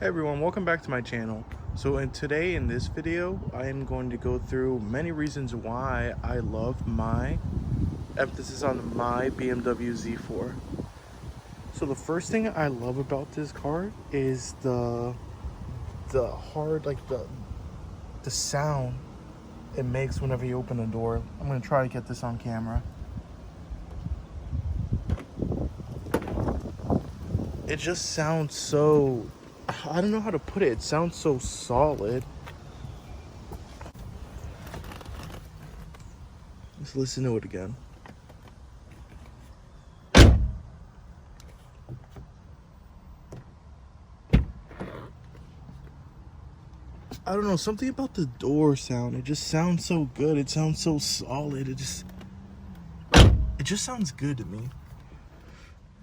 Hey everyone, welcome back to my channel. Today in this video, I am going to go through many reasons why I love my, emphasis on my BMW Z4. So the first thing I love about this car is the hard, like the sound it makes whenever you open the door. I'm gonna try to get this on camera. It just sounds so, I don't know how to put it. It sounds so solid. Let's listen to it again. I don't know, something about the door sound. It just sounds so good. It sounds so solid. It just sounds good to me.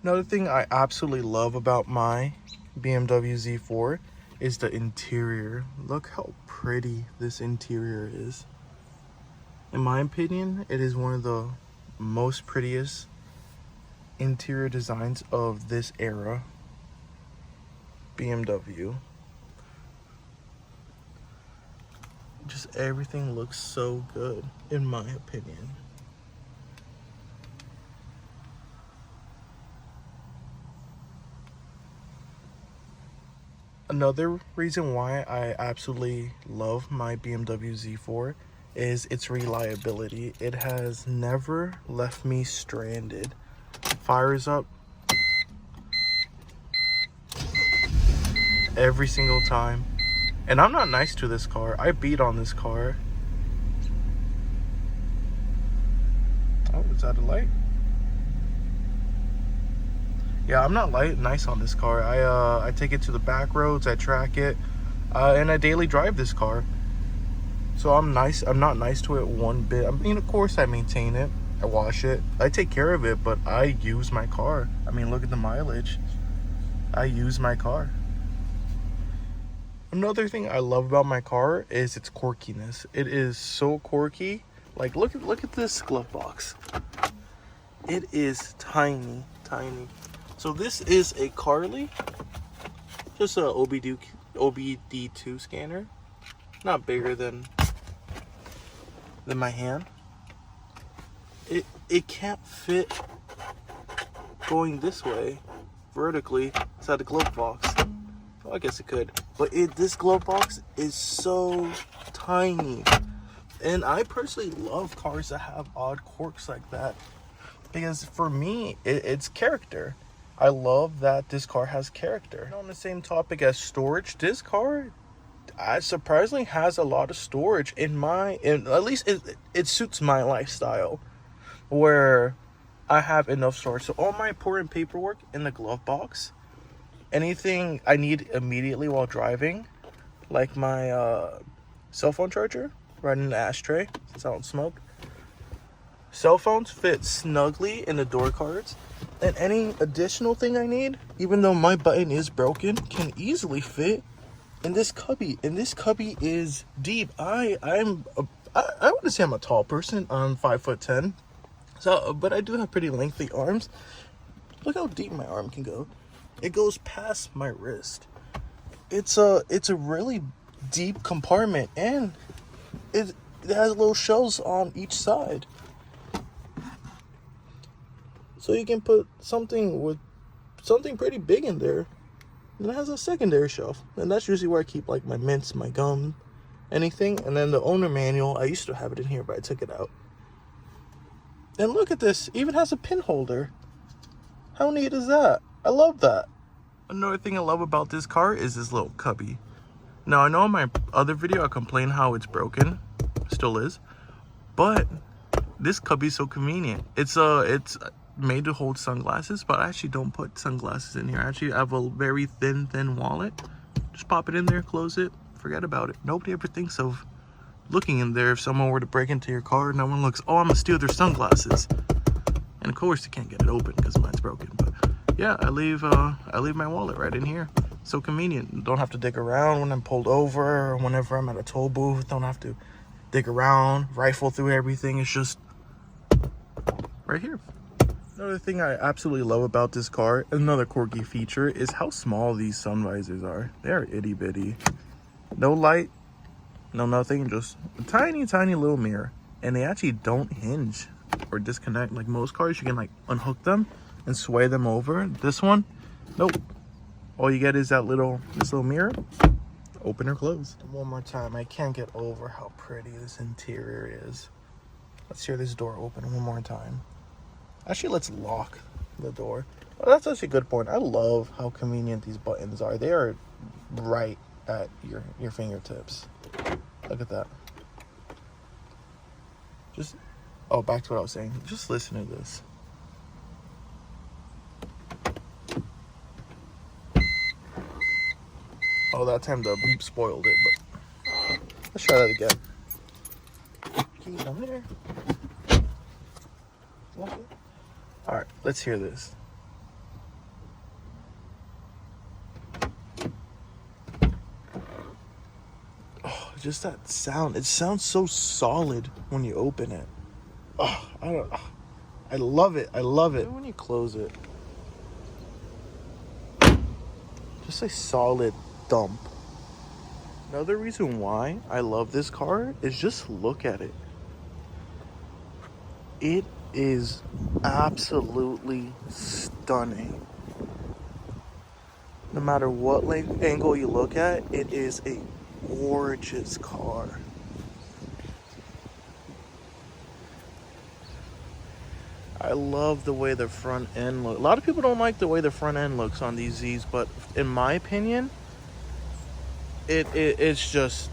Another thing I absolutely love about my BMW Z4 is the interior. Look how pretty this interior is. In my opinion, it is one of the most prettiest interior designs of this era BMW. Just everything looks so good, in my opinion. Another reason why I absolutely love my BMW Z4 is its reliability. It has never left me stranded. Fires up every single time. And I'm not nice to this car. I beat on this car. Oh, is that a light? Yeah, I'm not nice on this car. I take it to the back roads, I track it, and I daily drive this car. So I'm not nice to it one bit. I mean, of course I maintain it, I wash it, I take care of it, but I use my car. I mean, look at the mileage. I use my car. Another thing I love about my car is its quirkiness. It is so quirky. Like, look at this glove box. It is tiny. So this is a Carly, just a OBD2 scanner, not bigger than my hand. It can't fit going this way vertically inside the glove box. Well, I guess it could, but this glove box is so tiny. And I personally love cars that have odd quirks like that, because for me, it's character. I love that this car has character. And on the same topic as storage, this car surprisingly has a lot of storage at least it suits my lifestyle, where I have enough storage. So all my important paperwork in the glove box, anything I need immediately while driving, like my cell phone charger right in the ashtray since I don't smoke. Cell phones fit snugly in the door cards, and any additional thing I need, even though my button is broken, can easily fit in this cubby. And this cubby is deep. I wouldn't say I'm a tall person. I'm 5'10", so but I do have pretty lengthy arms. Look how deep my arm can go. It goes past my wrist. It's a really deep compartment, and it has little shelves on each side. So you can put something pretty big in there. And it has a secondary shelf. And that's usually where I keep like my mints, my gum, anything. And then the owner manual, I used to have it in here, but I took it out. And look at this, it even has a pin holder. How neat is that? I love that. Another thing I love about this car is this little cubby. Now, I know in my other video I complained how it's broken. Still is. But this cubby is so convenient. It's made to hold sunglasses, but I actually don't put sunglasses in here. I actually have a very thin wallet. Just pop it in there, close it, forget about it. Nobody ever thinks of looking in there. If someone were to break into your car, no one looks, oh, I'm gonna steal their sunglasses. And of course you can't get it open because mine's broken. But yeah, I leave my wallet right in here. So convenient. Don't have to dig around when I'm pulled over, or whenever I'm at a toll booth. Don't have to dig around, rifle through everything. It's just right here. Another thing I absolutely love about this car, another quirky feature, is how small these sun visors are. They're itty bitty. No light, no nothing, just a tiny, tiny little mirror. And they actually don't hinge or disconnect. Like most cars, you can like unhook them and sway them over. This one, nope. All you get is this little mirror, open or close. One more time, I can't get over how pretty this interior is. Let's hear this door open one more time. Actually, let's lock the door. Well, that's actually a good point. I love how convenient these buttons are. They are right at your fingertips. Look at that. Back to what I was saying. Just listen to this. Oh, that time the beep spoiled it, but let's try that again. Keys on there. All right, let's hear this. Oh, just that sound. It sounds so solid when you open it. Oh, I love it. I love it. When you close it, just a solid thump. Another reason why I love this car is just look at it. It is absolutely stunning. No matter what angle you look at, it is a gorgeous car. I love the way the front end looks. A lot of people don't like the way the front end looks on these Zs, but in my opinion, it's just,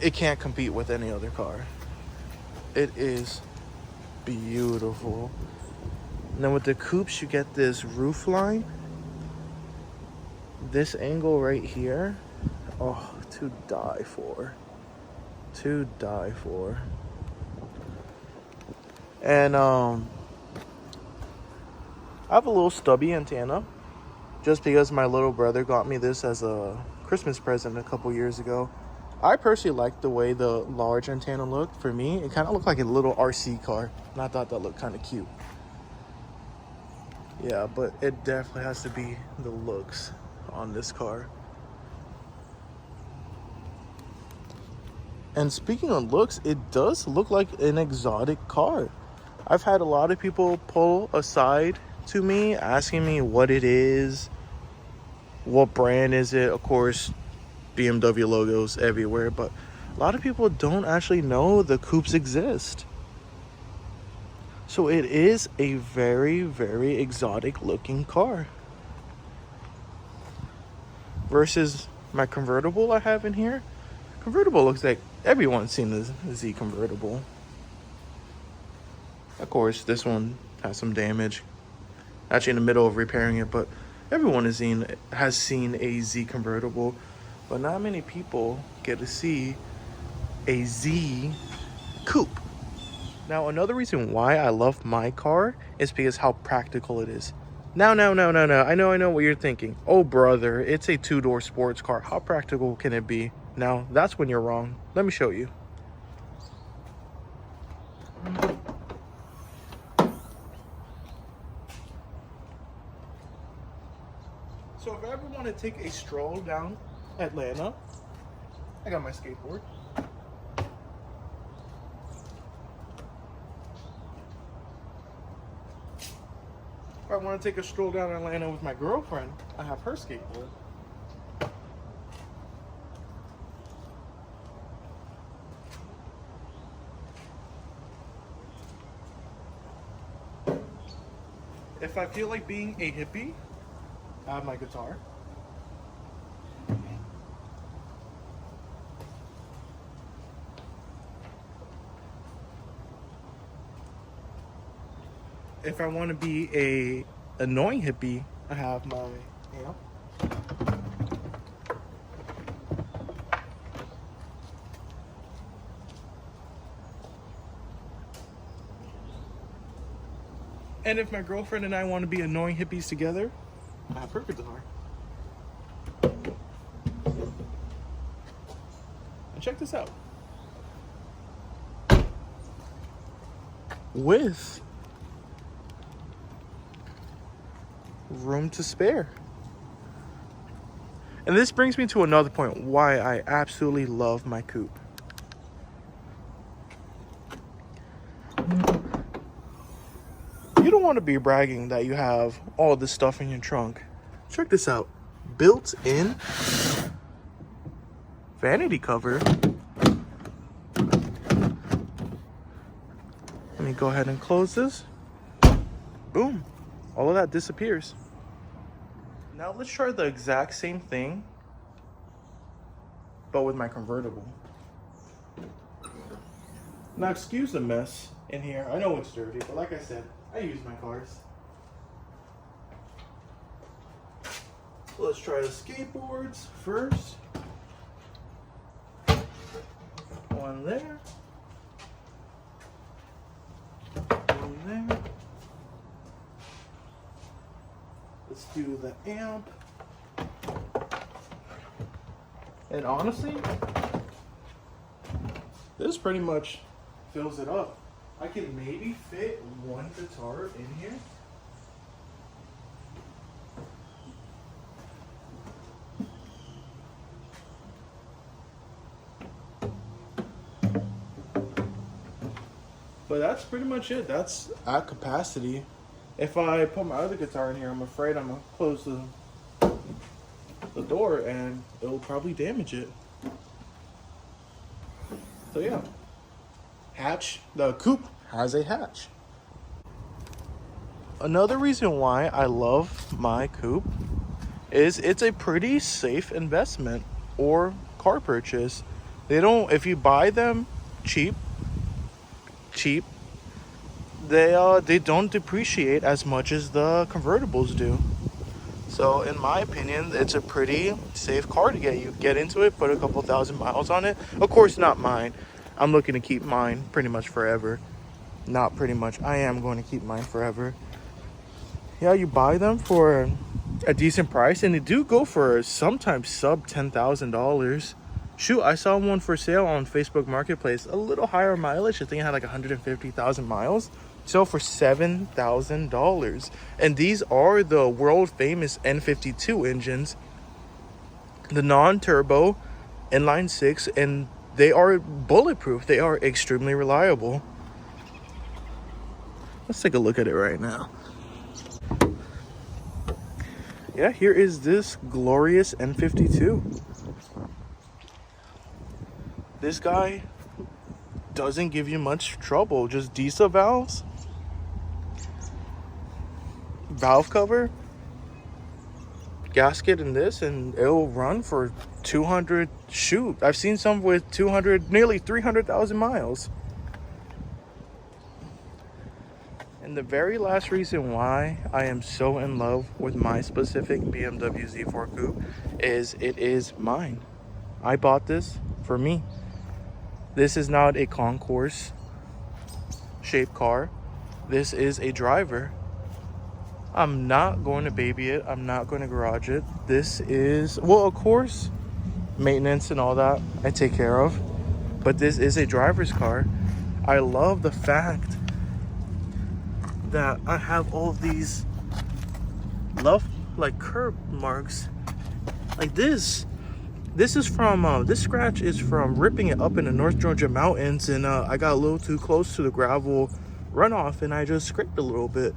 it can't compete with any other car. It is beautiful. And then with the coupes, you get this roof line. This angle right here, oh, to die for. To die for. And I have a little stubby antenna, just because my little brother got me this as a Christmas present a couple years ago. I personally like the way the large antenna looked. For me, it kind of looked like a little RC car, and I thought that looked kind of cute. Yeah, but it definitely has to be the looks on this car. And speaking of looks, it does look like an exotic car. I've had a lot of people pull aside to me, asking me what it is, what brand is it. Of course, BMW logos everywhere, but a lot of people don't actually know the coupes exist. So it is a very, very exotic looking car. Versus my convertible I have in here. Convertible looks like everyone's seen the Z convertible. Of course, this one has some damage. Actually in the middle of repairing it, but everyone has seen a Z convertible. But not many people get to see a Z coupe. Now, another reason why I love my car is because how practical it is. No. I know what you're thinking. Oh, brother, it's a two-door sports car. How practical can it be? Now, that's when you're wrong. Let me show you. So if I ever want to take a stroll down Atlanta, I got my skateboard. If I want to take a stroll down Atlanta with my girlfriend, I have her skateboard. If I feel like being a hippie, I have my guitar. If I want to be a annoying hippie, I have my amp. And if my girlfriend and I want to be annoying hippies together, I have her guitar. And check this out. With room to spare. And this brings me to another point why I absolutely love my coupe. You don't want to be bragging that you have all this stuff in your trunk. Check this out. Built-in vanity cover. Let me go ahead and close this. Boom. All of that disappears. Now let's try the exact same thing, but with my convertible. Now excuse the mess in here. I know it's dirty, but like I said, I use my cars. Let's try the skateboards first. One there. One there. Let's do the amp. And honestly, this pretty much fills it up. I can maybe fit one guitar in here. But that's pretty much it. That's at capacity. If I put my other guitar in here, I'm afraid I'm gonna close the door and it'll probably damage it. So yeah, hatch. The coupe has a hatch. Another reason why I love my coupe is it's a pretty safe investment or car purchase. They don't, if you buy them cheap, they don't depreciate as much as the convertibles do. So in my opinion, it's a pretty safe car to get into it, put a couple thousand miles on it. Of course, not mine. I'm looking to keep mine pretty much forever. Not pretty much. I am going to keep mine forever. Yeah, you buy them for a decent price, and they do go for sometimes sub $10,000. Shoot, I saw one for sale on Facebook Marketplace, a little higher mileage. I think it had like 150,000 miles. Sell for $7,000. And these are the world famous N52 engines, the non-turbo inline six, and they are bulletproof. They are extremely reliable. Let's take a look at it right now. Yeah, here is this glorious N52. This guy doesn't give you much trouble. Just diesel valves, valve cover, gasket in this, and it'll run for 200. Shoot, I've seen some with 200, nearly 300,000 miles. And the very last reason why I am so in love with my specific BMW Z4 coupe is it is mine. I bought this for me. This is not a concourse shaped car. This is a driver. I'm not going to baby it. I'm not going to garage it. This is, well, of course, maintenance and all that I take care of. But this is a driver's car. I love the fact that I have all of these like curb marks like this. This is from, this scratch is from ripping it up in the North Georgia mountains, and I got a little too close to the gravel runoff and I just scraped a little bit.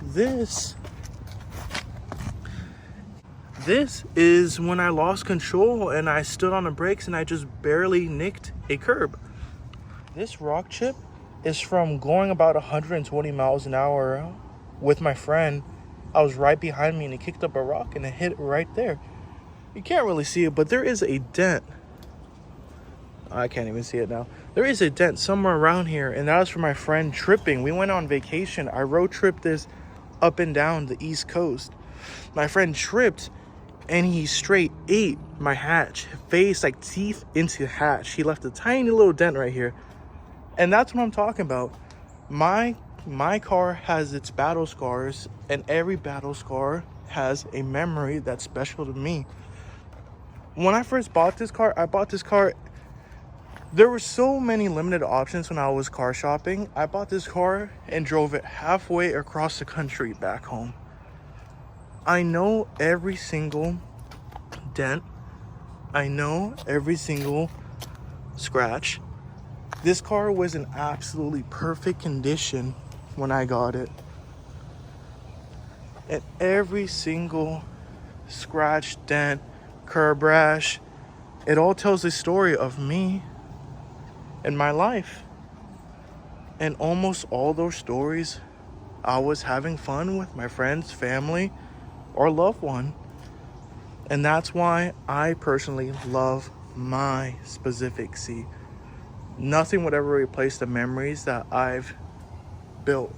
This is when I lost control and I stood on the brakes and I just barely nicked a curb. This rock chip is from going about 120 miles an hour with my friend. I was right behind me and he kicked up a rock and it hit it right there. You can't really see it, but there is a dent. I can't even see it now. There is a dent somewhere around here, and that was for my friend tripping. We went on vacation. I road tripped this up and down the East Coast. My friend tripped, and he straight ate my hatch. Face, like teeth into the hatch. He left a tiny little dent right here. And that's what I'm talking about. My car has its battle scars, and every battle scar has a memory that's special to me. When I first bought this car, there were so many limited options when I was car shopping. I bought this car and drove it halfway across the country back home. I know every single dent. I know every single scratch. This car was in absolutely perfect condition when I got it. And every single scratch, dent, curb rash, it all tells the story of me and my life. And almost all those stories, I was having fun with my friends, family, or loved one. And that's why I personally love my specific C. Nothing would ever replace the memories that I've built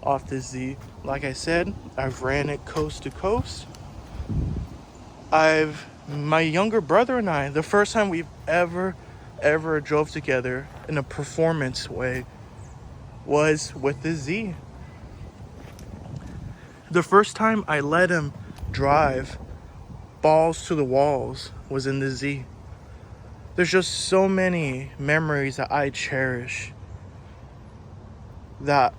off this Z. Like I said, I've ran it coast to coast. My younger brother and I, the first time we've ever drove together in a performance way was with the Z. The first time I let him drive balls to the walls was in the Z. There's just so many memories that I cherish that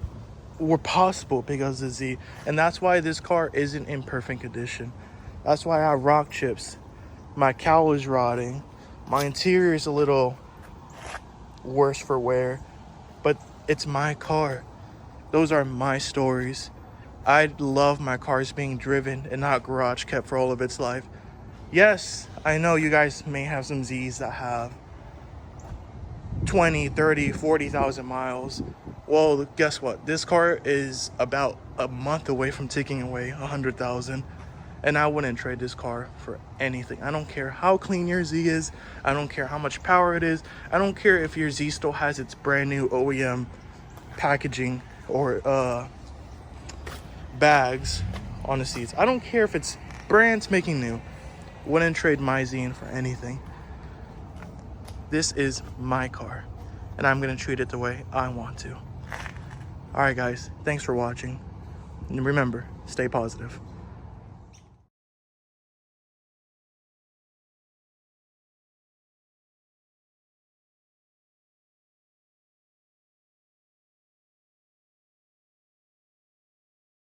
were possible because of the Z. And that's why this car isn't in perfect condition. That's why I have rock chips. My cowl is rotting. My interior is a little worse for wear. But it's my car. Those are my stories. I love my cars being driven and not garage kept for all of its life. Yes, I know you guys may have some Zs that have 20, 30, 40,000 miles. Well, guess what? This car is about a month away from taking away 100,000. And I wouldn't trade this car for anything. I don't care how clean your Z is. I don't care how much power it is. I don't care if your Z still has its brand new OEM packaging or bags on the seats. I don't care if it's brand spanking new. Wouldn't trade my Z in for anything. This is my car, and I'm gonna treat it the way I want to. All right, guys, thanks for watching. And remember, stay positive.